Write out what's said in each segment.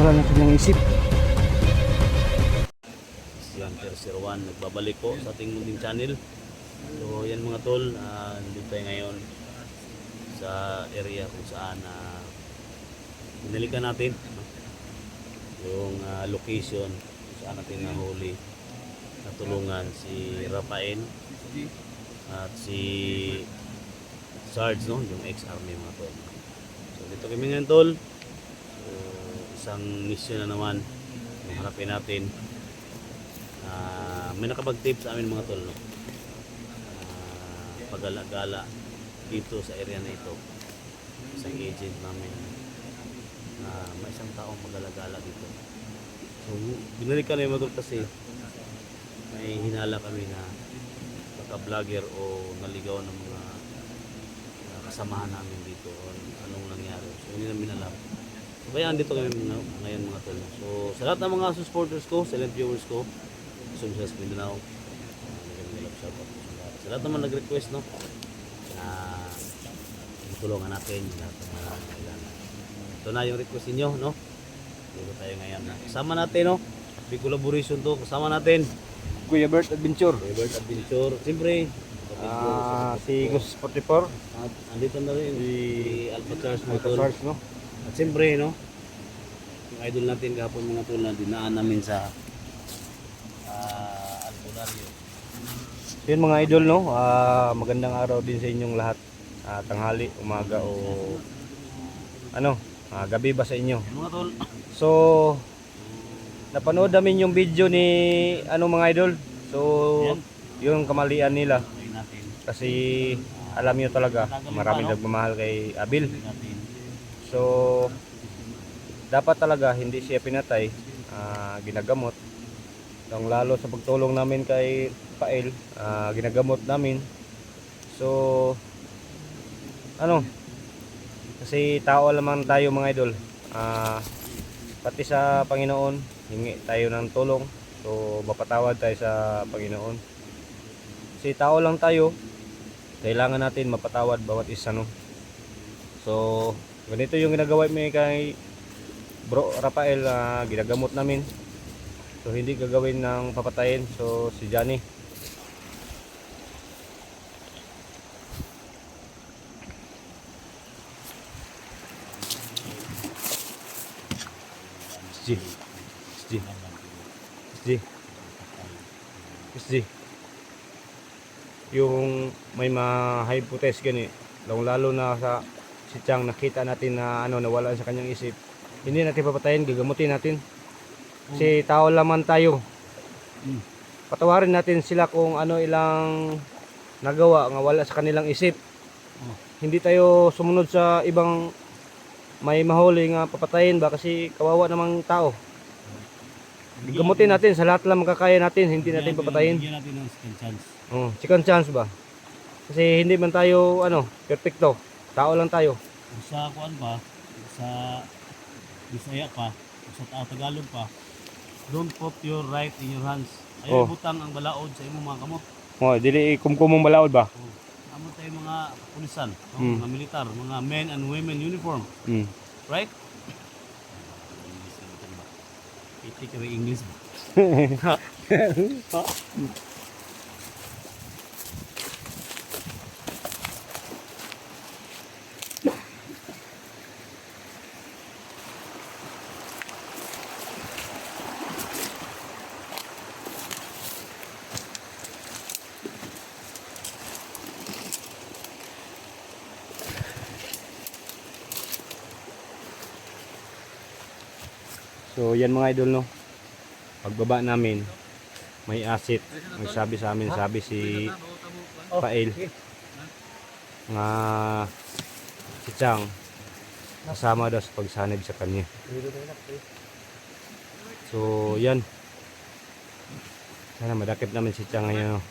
nawala na kanyang isip. Yan, Sir Juan, nagbabalik po sa ating munting channel. So yan mga tol, nandito tayo ngayon sa area kung saan binalikan natin yung location kung saan natin nahuli, natulungan si Rafael at si Sarge, no? Yung ex-army mga tol. So dito kami ngayon tol. So, isang mission na naman yung harapin natin. May nakapag-tip sa amin mga tol, no? Pagala-gala dito sa area na ito, isang agent namin may isang taong pagala-gala dito. So binalikan namin mga tol kasi may hinala kami na baka vlogger o naligaw ng mga kasamahan namin dito o anong nangyari. So hindi namin alam. So kaya andito kami ngayon mga tol. So sa lahat ng mga supporters ko, silent viewers ko, Sumsas Mindanao, sa lahat naman nag-request, no, na tulungan natin lahat ng mga kailangan. Ito na yung request niyo, no. Dito tayo ngayon na kasama natin, no, big collaboration to, kasama natin Kuya Bert Adventure. Kuya Bert Adventure, siyempre Si Gus 44. at andito na rin si Alpha Charles Alpha Motor. Charles, no. At siyempre, no, yung idol natin kahapon mga tol na dinaan namin sa Albularyo. Yun mga idol, no. Magandang araw din sa inyong lahat. Tanghali, umaga o gabi ba sa inyo. Mga tol, So napanood namin yung video ni mga idol. So yung kamalian nila tuloy natin kasi alam niyo talaga maraming nagmamahal kay Abil. natin. So dapat talaga hindi siya pinatay, ginagamot. Lalo sa pagtulong namin kay Pael, ginagamot namin. So kasi tao lamang tayo mga idol. Pati sa Panginoon hingi tayo ng tulong, so mapatawad tayo sa Panginoon. Kasi tao lang tayo, kailangan natin mapatawad bawat isa, no. So ganito yung ginagawa may kay Bro Rafael, ginagamot namin. So hindi gagawin ng papatayin. So si Johnny, SG yung may ma-hypothesize gani, lalo na sa si Chang, nakita natin na nawala sa kanyang isip, hindi natin papatayin, gagamutin natin kasi tao lamang tayo. Patawarin natin sila kung ilang nagawa nga wala sa kanilang isip. Hindi tayo sumunod sa ibang may mahuli nga papatayin ba, kasi kawawa namang tao. Gamutin natin sa lahat lang makakaya natin, hindi natin papatayin. Bigyan natin ng second chance. Second chance ba? Kasi hindi man tayo perfecto. Tao lang tayo. Kung sa kuan pa, sa Bisaya pa, sa Tagalog pa, don't put your right in your hands. Ayaw butang ang balaod sa imong mga kamot. Dili kumkumong balaod ba? Amo tayo mga pulisan, mga militar, mga men and women uniform. Right? Itik ka English ba? So yan mga idol, no. Pagbaba namin, may asset. Nagsabi sa amin, sabi si Pael nga si Chang kasama daw sa pagsanib sa kanya. So yan, sana madakip namin si Chang ngayon, no?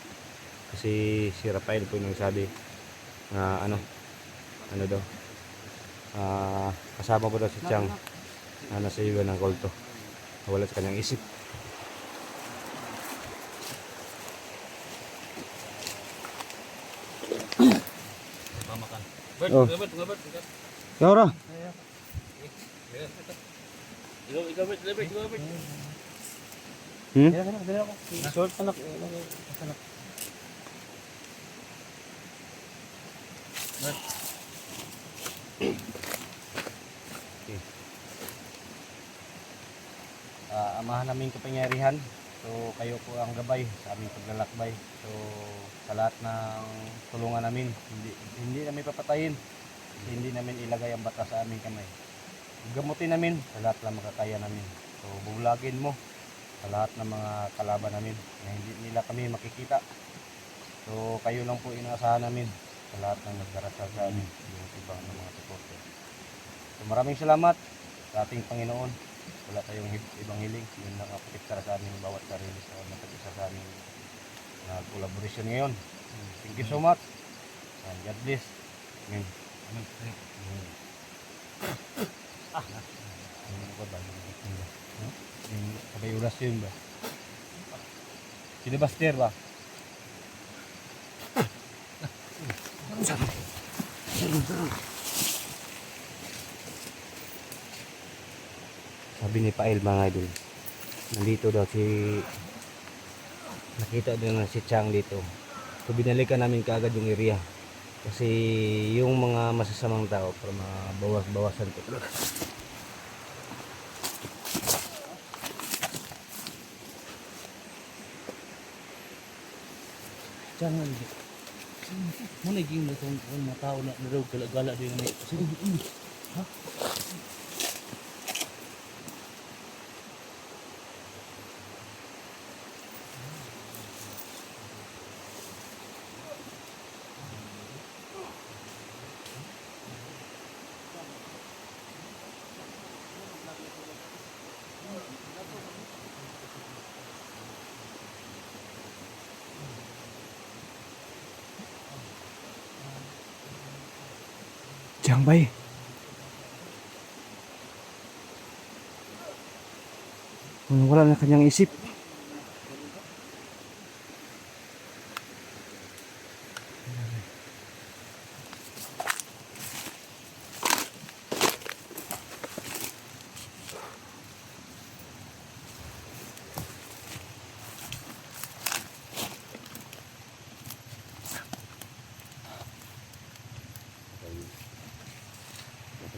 Kasi si Rafael po yung nagsabi na daw kasama po daw si Chang na nasa iyo ng kulto, wala sa kanyang isip. Bert. Yara. Ikaw. Hmm? Dala ko. Short anak. Anak. Amahan namin kapangyarihan. So kayo po ang gabay sa aming paglalakbay. So sa lahat ng tulungan namin, hindi namin papatayin. Hindi namin ilagay ang bata sa aming kamay. Gamutin namin sa lahat ng makakaya namin. So bubulagin mo sa lahat ng mga kalaban namin na hindi nila kami makikita. So kayo lang po inaasahan namin sa lahat ng nagdarasal sa amin, yung ibang mga supporter. So maraming salamat sa ating Panginoon. Wala tayong ibang hiling, yun lang ang protektar sa amin bawat sarili sa matag-isa sa amin na collaboration ngayon. Thank you so much and God bless. Amen. Ano ba ba? Yung sabay orasyon ba? Sino Baster ba? Sabi ni Pael mga idol, nandito daw nakita doon na si Chang dito. So binalikan namin kaagad yung area kasi yung mga masasamang tao para mabawas-bawasan ko talaga. Jangan. Muna yung mga tao na naraw gala-gala din na sige ini. Ha? Chang bay. Wala na kanyang isip.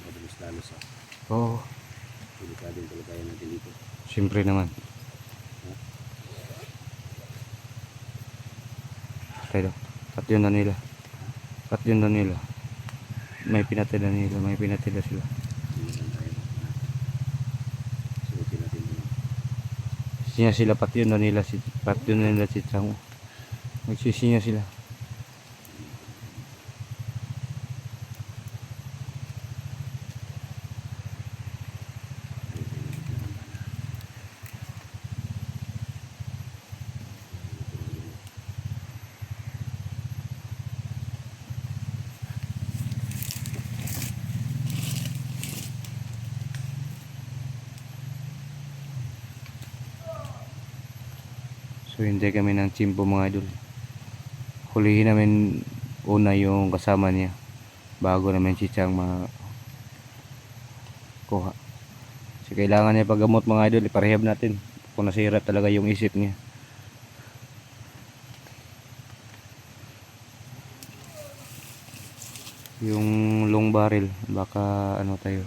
Madalis lalo sa Oo, delikadong kalagayan natin dito. siyempre naman. Tayo, yun na nila. Yun na nila. May pinatay na nila, may pinatay na sila. Tingnan tayo. Suotin natin ito. Sinya sila yun na nila yun na nila si Chang. Magsisinya sila. So hindi kami ng chimpo mga idol. Hulihin namin una yung kasama niya bago namin si Chang makuha. Kasi kailangan niya paggamot mga idol, iparehab natin kung nasira talaga yung isip niya. Yung long barrel, baka ano tayo.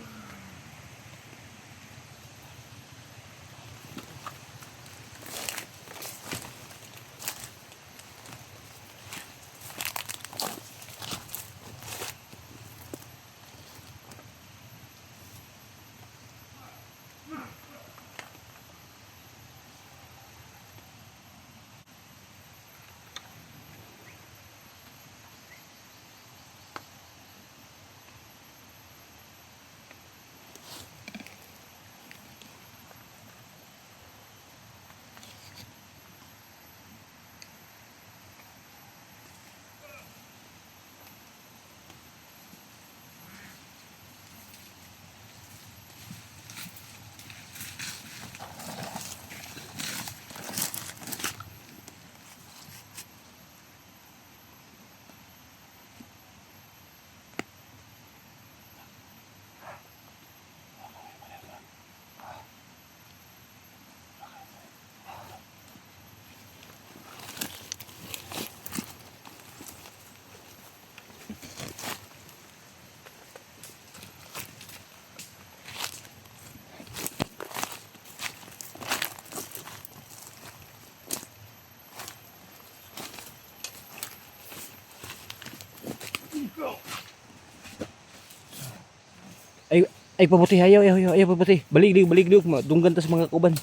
Ay pabuti, ayaw pabuti. Balik liog, dunggan tas mga kuban.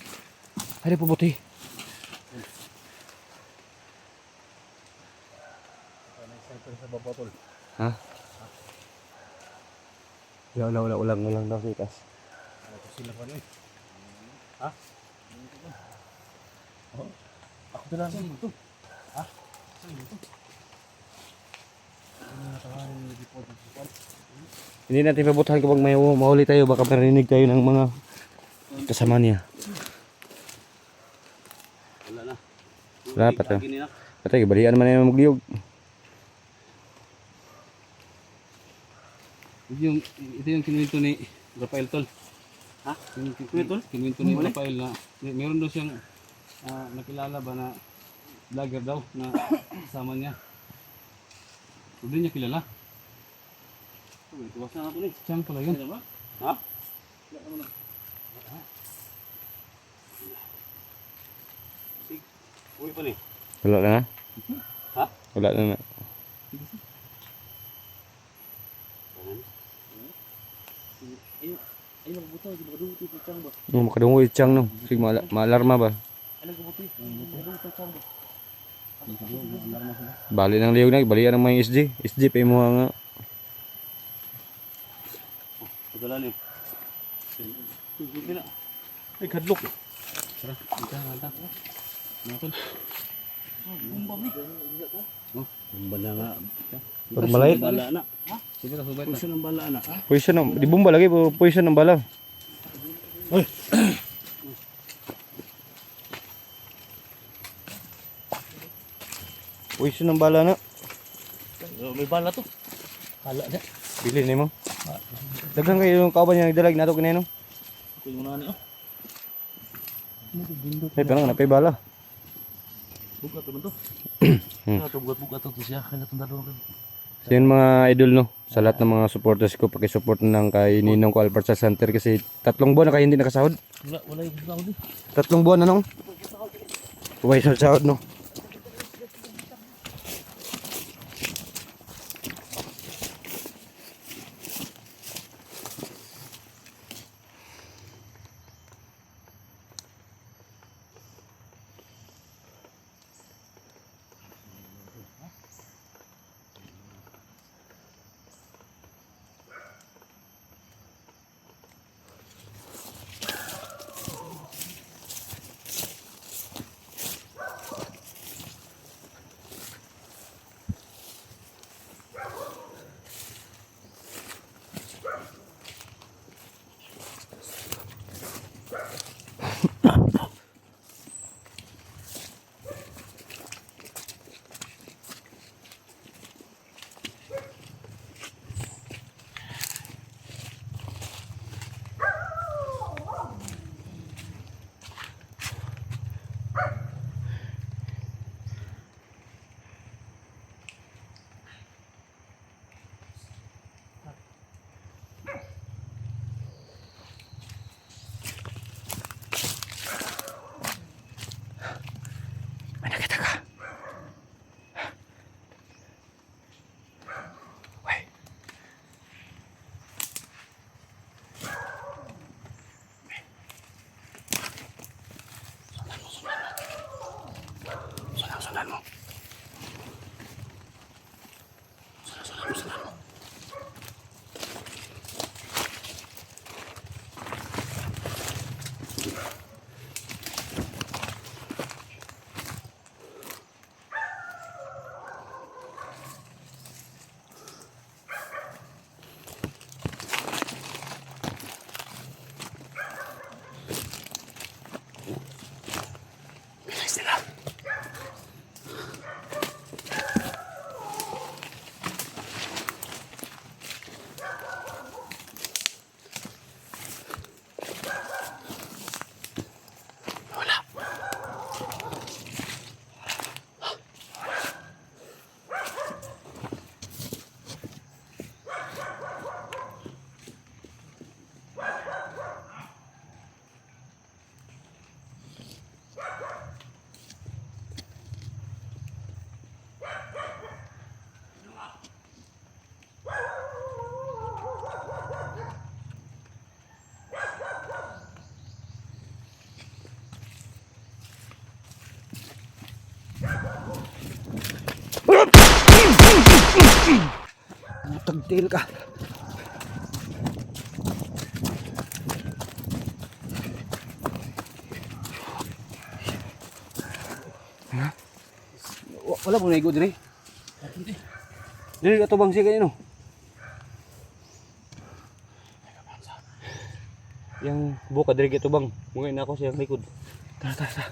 Ay pabuti. Ha? Ulang daw sa itas. Sila pa rin. Ha? Ako talaga ito. Ha? Hindi natin pabutuhan kapag may mahuli tayo, baka marinig tayo ng mga kasama niya. Wala na. Wala pa to. Lagi nila. Patay, balian naman yung magliyog. Ito yung kinuwento ni Rafael Tol. Ha? Kinuwento ni Rafael na meron daw siyang nakilala ba na vlogger daw na kasama niya. Hindi niya kilala. Tuwas na natin eh. Siyang pala yun. Ha? Sige. Uwi pa rin. Wala na. Ha? Wala na. Ay, magbuto. Di magaduti ko siyang ba? Makadungo yung tiyang no. Sige, maalarma ba? Ay, magabuti. Magaduti ko siyang ba? Bali ng liyog na, balian ng mga SG. SG pa yung mga nga. Padala niyo. Ay, kadlok. Tara, ita. Nakatol. Bumba na nga. Malait. Bala na. Sige, subay ta. Puso ng bala na. Poison ng, di bomba lagi, poison ng bala. Poison ng bala na. May bala to. Hala na. Bili ni mo. Daghang kayo yung kauban niya nagdalag nato kanino. Ito yung mga niyo. Ay, parang napay bala. Bugat naman to. Bugat to siya. Kaya itong dalo rin. So yun mga idol no, sa lahat ng mga supporters ko, pakisupport na lang kay Ninong ko Alpart sa Center kasi 3 buwan na kayo hindi nakasahod. Wala yung tao din. 3 buwan na nung. Huwag sa sahod no. tigil ka. Wala mo naigo dire. Dire ka tubang siya kanino. Yang buka dire ka tubang. Mungkin na ako siya likod. Tara, tara, tara.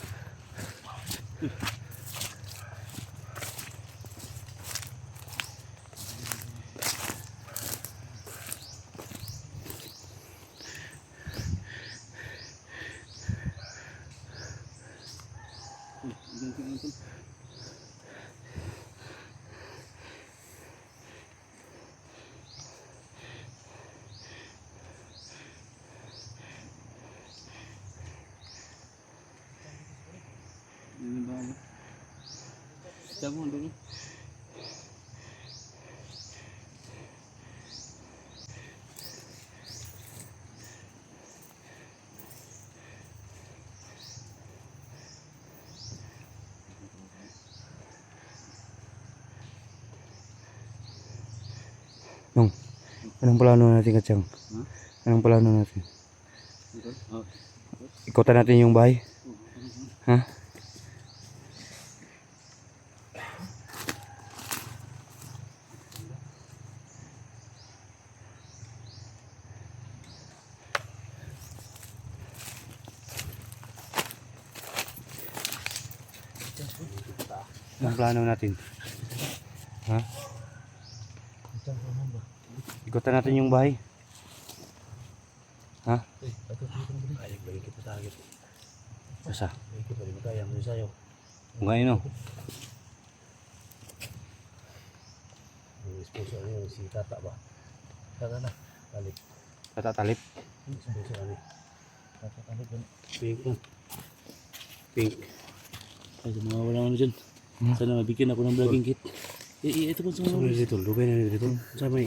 Jago dulu. Nung, anong plano natin, Katsang? Anong plano natin? Oh. Ikutan natin yung bahay? Ha? Anong plano natin? Ha? Ikutan natin yung bahay? Ha? Ayag lagi kita target. Asa? Ayag kita rin kaya mo sa'yo. Ngayon no? Yung sponsor niyo si Tata ba? Tata na. Balik. Tatatalip? Sponsor ni. Tata balik ba? Pink mo. Pink. Ay, mga wala ano dyan. Sana mabigyan ako ng vlogging kit. Ito po sa mga dito. Lugay na dito. Sa may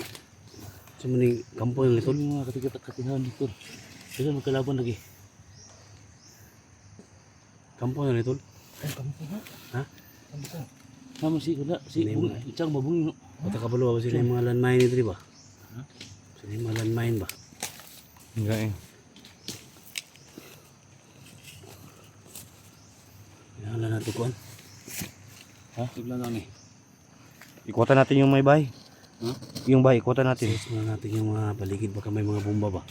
kampo na dito. Mga katigat-katihan dito. Kasi magkalaban lagi. Kampo na dito. Kampo na? Ha? Kampo. Nama si kuna si Chang mabungi no. Bata kabalo ba sila yung mga landmine dito ba? Ha? Sila yung mga landmine ba? Enggak eh. Inahalan natin kuan. Ha? Tignan lang eh. Ikutan natin yung may bahay. Ha? Yung bahay, ikutan natin. Sis muna natin yung mga paligid baka may mga bomba ba?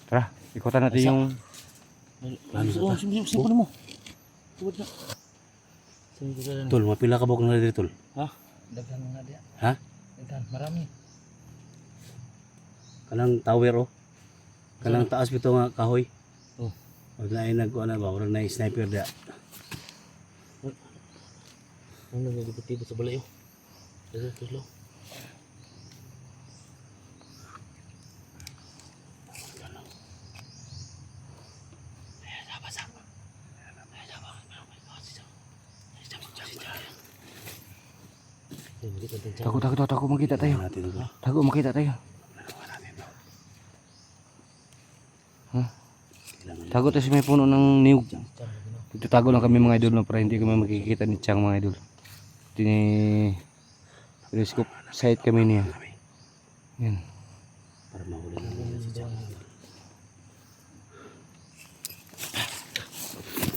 Tara, ikutan natin yung... Plano sa ta. Simpan mo. Tubod na. Tol, mapila ka ba kung nalito tol? Ha? Daghan nga dia. Ha? Daghan, marami. Kanang tower oh. Kanang taas bito nga kahoy. Oh. Wala na ay nagkuana ba? Wala na ay sniper dia. Ano nga gibutido sa balayo? Dito tulo. Takut makita tayo. Natin ito. Takut makita tayo. Ha? Takot kasi may puno ng niyog. Tutago lang kami mga idol no, para hindi kami makikita ni Chang mga idol. Telescope sight kami niya. Yan. Para mahuli na